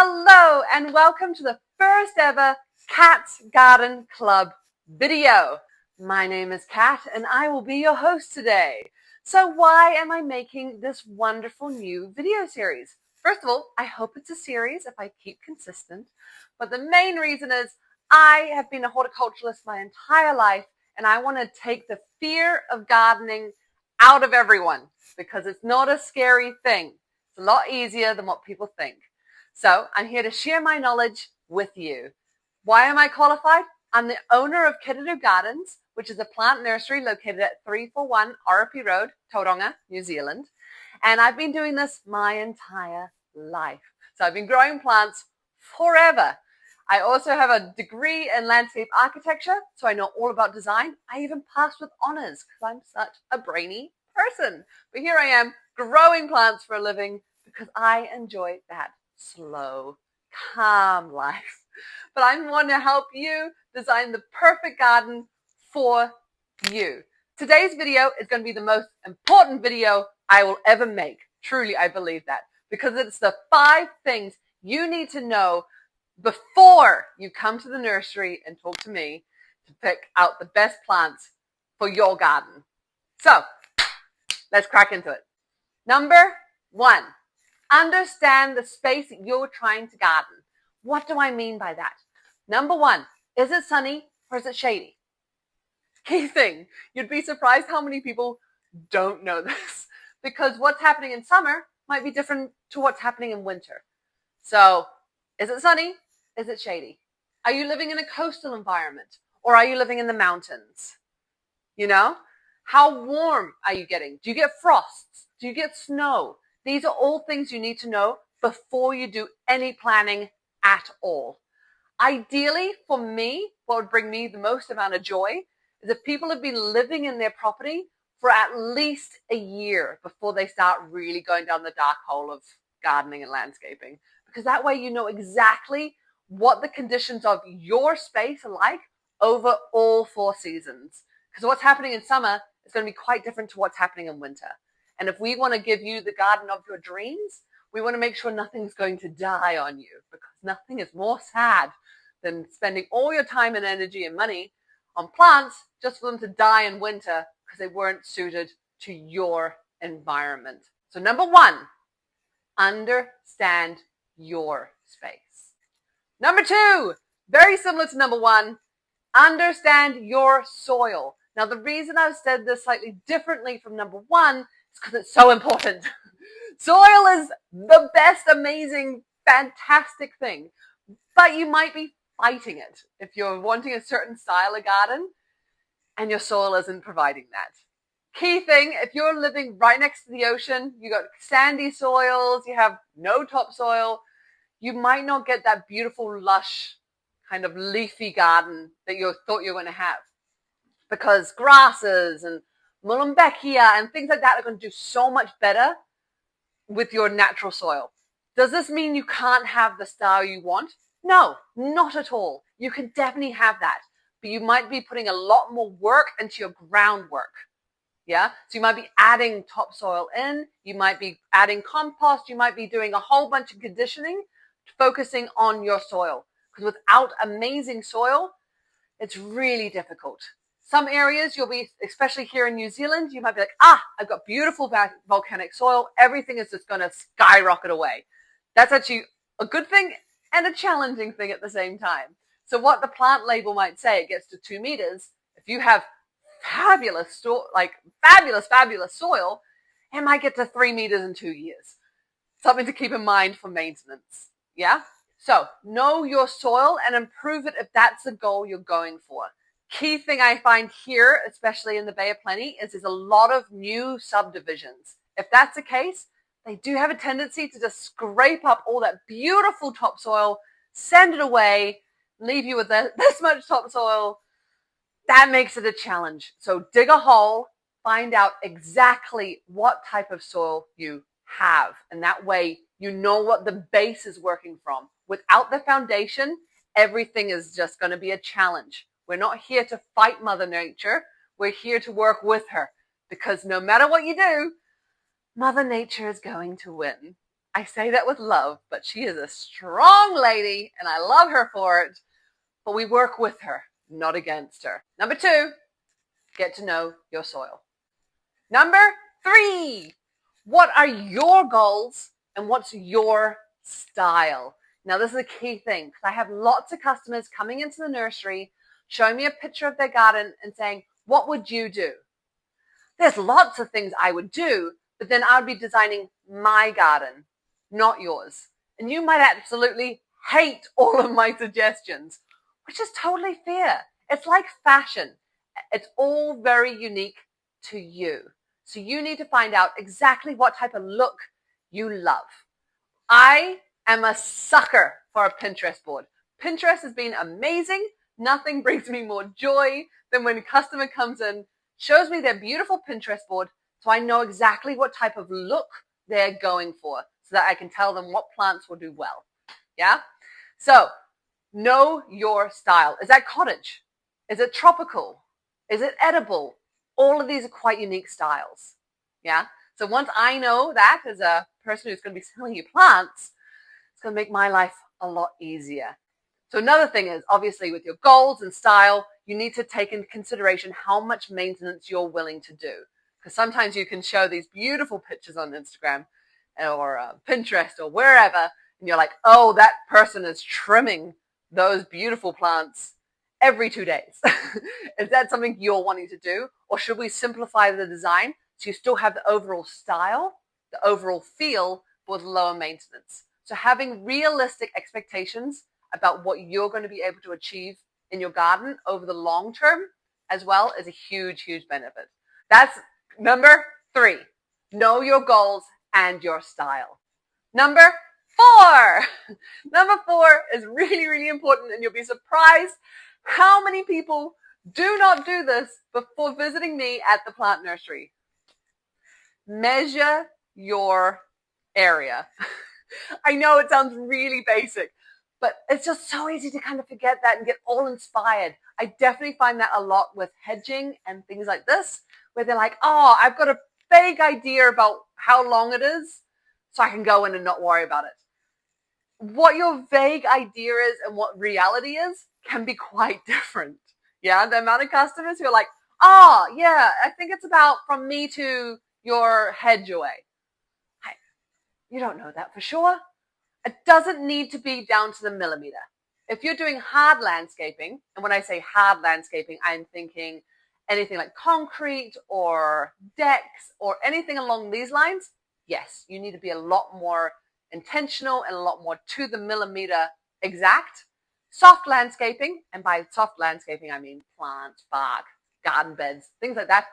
Hello and welcome to the first ever Cat's Garden Club video. My name is Kat and I will be your host today. So why am I making this wonderful new video series? First of all, I hope it's a series if I keep consistent, but the main reason is I have been a horticulturalist my entire life and I want to take the fear of gardening out of everyone because it's not a scary thing. It's a lot easier than what people think. So I'm here to share my knowledge with you. Why am I qualified? I'm the owner of Kereru Gardens, which is a plant nursery located at 341 Oropi Rd, Tauranga, New Zealand. And I've been doing this my entire life. So I've been growing plants forever. I also have a degree in landscape architecture, so I know all about design. I even passed with honors because I'm such a brainy person. But here I am growing plants for a living because I enjoy that slow, calm life. But I want to help you design the perfect garden for you. Today's video is going to be the most important video I will ever make. Truly, I believe that. Because it's the 5 things you need to know before you come to the nursery and talk to me to pick out the best plants for your garden. So, let's crack into it. Number 1. Understand the space that you're trying to garden. What do I mean by that? Number 1, is it sunny or is it shady? Key thing, you'd be surprised how many people don't know this because what's happening in summer might be different to what's happening in winter. So, is it sunny? Is it shady? Are you living in a coastal environment or are you living in the mountains? You know, how warm are you getting? Do you get frosts? Do you get snow? These are all things you need to know before you do any planning at all. Ideally, for me, what would bring me the most amount of joy is if people have been living in their property for at least a year before they start really going down the dark hole of gardening and landscaping. Because that way you know exactly what the conditions of your space are like over all 4 seasons. Because what's happening in summer is going to be quite different to what's happening in winter. And if we want to give you the garden of your dreams, we want to make sure nothing's going to die on you because nothing is more sad than spending all your time and energy and money on plants just for them to die in winter because they weren't suited to your environment. So number 1, understand your space. Number 2, very similar to number 1, understand your soil. Now the reason I've said this slightly differently from number 1 because it's so important. Soil is the best, amazing, fantastic thing, but you might be fighting it if you're wanting a certain style of garden and your soil isn't providing that. Key thing, if you're living right next to the ocean, you got sandy soils, you have no topsoil, you might not get that beautiful, lush, kind of leafy garden that you thought you were going to have because grasses and Mullumbeckia and things like that are going to do so much better with your natural soil. Does this mean you can't have the style you want? No, not at all. You can definitely have that, but you might be putting a lot more work into your groundwork. Yeah, so you might be adding topsoil in, you might be adding compost, you might be doing a whole bunch of conditioning, focusing on your soil. Because without amazing soil, it's really difficult. Some areas you'll be, especially here in New Zealand, you might be like, I've got beautiful volcanic soil. Everything is just going to skyrocket away. That's actually a good thing and a challenging thing at the same time. So what the plant label might say, it gets to 2 meters. If you have fabulous soil, it might get to 3 meters in 2 years. Something to keep in mind for maintenance. Yeah? So know your soil and improve it if that's the goal you're going for. Key thing I find here, especially in the Bay of Plenty, is there's a lot of new subdivisions. If that's the case, they do have a tendency to just scrape up all that beautiful topsoil, send it away, leave you with this much topsoil. That makes it a challenge. So dig a hole, find out exactly what type of soil you have. And that way you know what the base is working from. Without the foundation, everything is just going to be a challenge. We're not here to fight Mother Nature. We're here to work with her because no matter what you do, Mother Nature is going to win. I say that with love, but she is a strong lady and I love her for it. But we work with her, not against her. Number 2, get to know your soil. Number 3, what are your goals and what's your style? Now, this is a key thing because I have lots of customers coming into the nursery, showing me a picture of their garden and saying, what would you do? There's lots of things I would do, but then I would be designing my garden, not yours. And you might absolutely hate all of my suggestions, which is totally fair. It's like fashion. It's all very unique to you. So you need to find out exactly what type of look you love. I am a sucker for a Pinterest board. Pinterest has been amazing. Nothing brings me more joy than when a customer comes in, shows me their beautiful Pinterest board, so I know exactly what type of look they're going for, so that I can tell them what plants will do well. Yeah? So, know your style. Is that cottage? Is it tropical? Is it edible? All of these are quite unique styles. Yeah? So once I know that as a person who's going to be selling you plants, it's going to make my life a lot easier. So another thing is, obviously, with your goals and style, you need to take into consideration how much maintenance you're willing to do. Because sometimes you can show these beautiful pictures on Instagram or Pinterest or wherever, and you're like, oh, that person is trimming those beautiful plants every 2 days. Is that something you're wanting to do? Or should we simplify the design so you still have the overall style, the overall feel, but with lower maintenance? So having realistic expectations about what you're going to be able to achieve in your garden over the long term as well is a huge, huge benefit. That's number 3. Know your goals and your style. Number 4. Number 4 is really, really important, and you'll be surprised how many people do not do this before visiting me at the plant nursery. Measure your area. I know it sounds really basic, but it's just so easy to kind of forget that and get all inspired. I definitely find that a lot with hedging and things like this, where they're like, oh, I've got a vague idea about how long it is, so I can go in and not worry about it. What your vague idea is and what reality is can be quite different. Yeah, the amount of customers who are like, oh, yeah, I think it's about from me to your hedge away. You don't know that for sure. It doesn't need to be down to the millimeter. If you're doing hard landscaping, and when I say hard landscaping, I'm thinking anything like concrete or decks or anything along these lines, yes, you need to be a lot more intentional and a lot more to the millimeter exact. Soft landscaping, and by soft landscaping, I mean plants, bark, garden beds, things like that,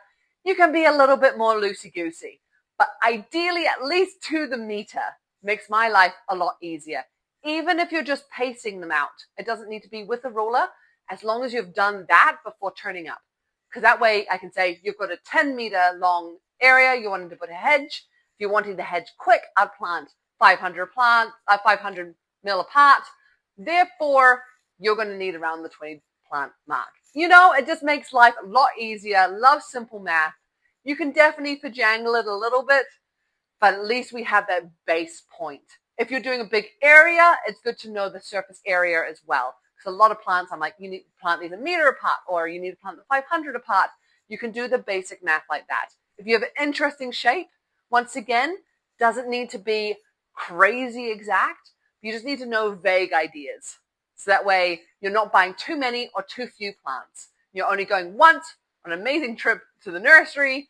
you can be a little bit more loosey-goosey. But ideally, at least to the meter makes my life a lot easier. Even if you're just pacing them out, it doesn't need to be with a ruler, as long as you've done that before turning up. Because that way I can say you've got a 10-meter long area, you wanted to put a hedge. If you're wanting the hedge quick, I'd plant 500 mil apart. Therefore, you're going to need around the 20 plant mark. You know, it just makes life a lot easier. Love simple math. You can definitely pajangle it a little bit, but at least we have that base point. If you're doing a big area, it's good to know the surface area as well. Because a lot of plants, I'm like, you need to plant these a meter apart, or you need to plant the 500 apart. You can do the basic math like that. If you have an interesting shape, once again, doesn't need to be crazy exact. You just need to know vague ideas. So that way you're not buying too many or too few plants. You're only going once on an amazing trip to the nursery,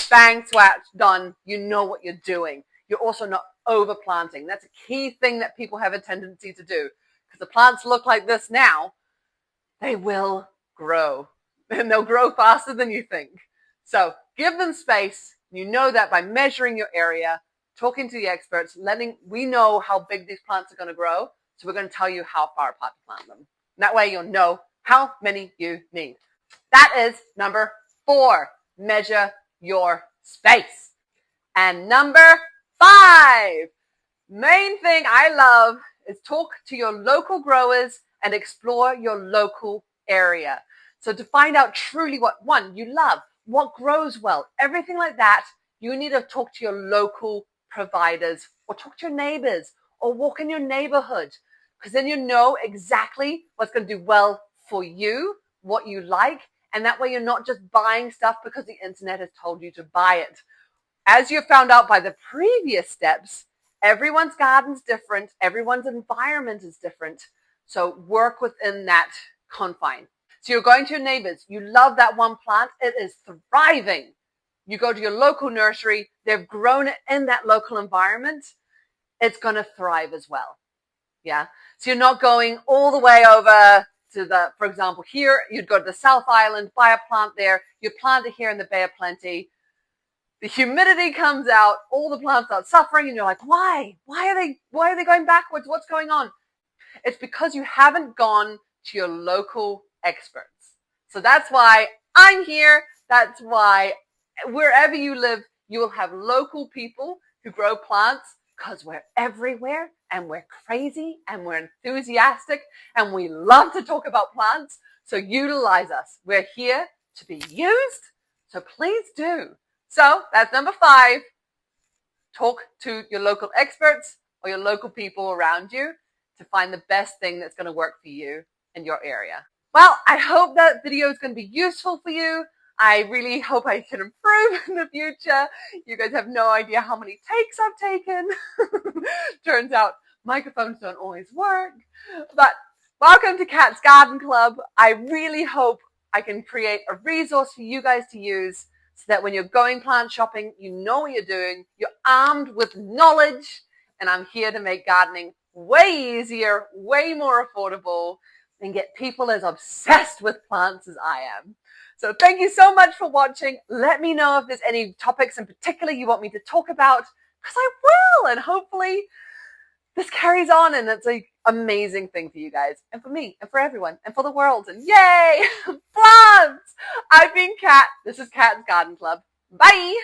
bang, swatch, done. You know what you're doing. You're also not overplanting. That's a key thing that people have a tendency to do. Because the plants look like this now, they will grow. And they'll grow faster than you think. So give them space. You know that by measuring your area, talking to the experts, we know how big these plants are going to grow. So we're going to tell you how far apart to plant them. And that way you'll know how many you need. That is number 4. Measure your space. And number 5, main thing I love is talk to your local growers and explore your local area. So to find out truly what, one, you love, what grows well, everything like that, you need to talk to your local providers or talk to your neighbors, or walk in your neighborhood, because then you know exactly what's going to do well for you, what you like, and that way you're not just buying stuff because the internet has told you to buy it. As you found out by the previous steps, everyone's garden's different, everyone's environment is different, so work within that confine. So you're going to your neighbors, you love that one plant, it is thriving. You go to your local nursery, they've grown it in that local environment, it's going to thrive as well. Yeah. So you're not going all the way over to the, for example, here, you'd go to the South Island, buy a plant there, you plant it here in the Bay of Plenty. The humidity comes out, all the plants start suffering, and you're like, why? Why are they going backwards? What's going on? It's because you haven't gone to your local experts. So that's why I'm here. That's why wherever you live, you will have local people who grow plants, because we're everywhere and we're crazy and we're enthusiastic and we love to talk about plants. So utilize us. We're here to be used. So please do. So that's number 5. Talk to your local experts or your local people around you to find the best thing that's going to work for you in your area. Well, I hope that video is going to be useful for you. I really hope I can improve in the future. You guys have no idea how many takes I've taken. Turns out microphones don't always work. But welcome to Kat's Garden Club. I really hope I can create a resource for you guys to use so that when you're going plant shopping, you know what you're doing. You're armed with knowledge. And I'm here to make gardening way easier, way more affordable, and get people as obsessed with plants as I am. So thank you so much for watching. Let me know if there's any topics in particular you want me to talk about, because I will, and hopefully this carries on and it's an amazing thing for you guys and for me and for everyone and for the world. And yay, plants! I've been Kat. This is Kat's Garden Club. Bye!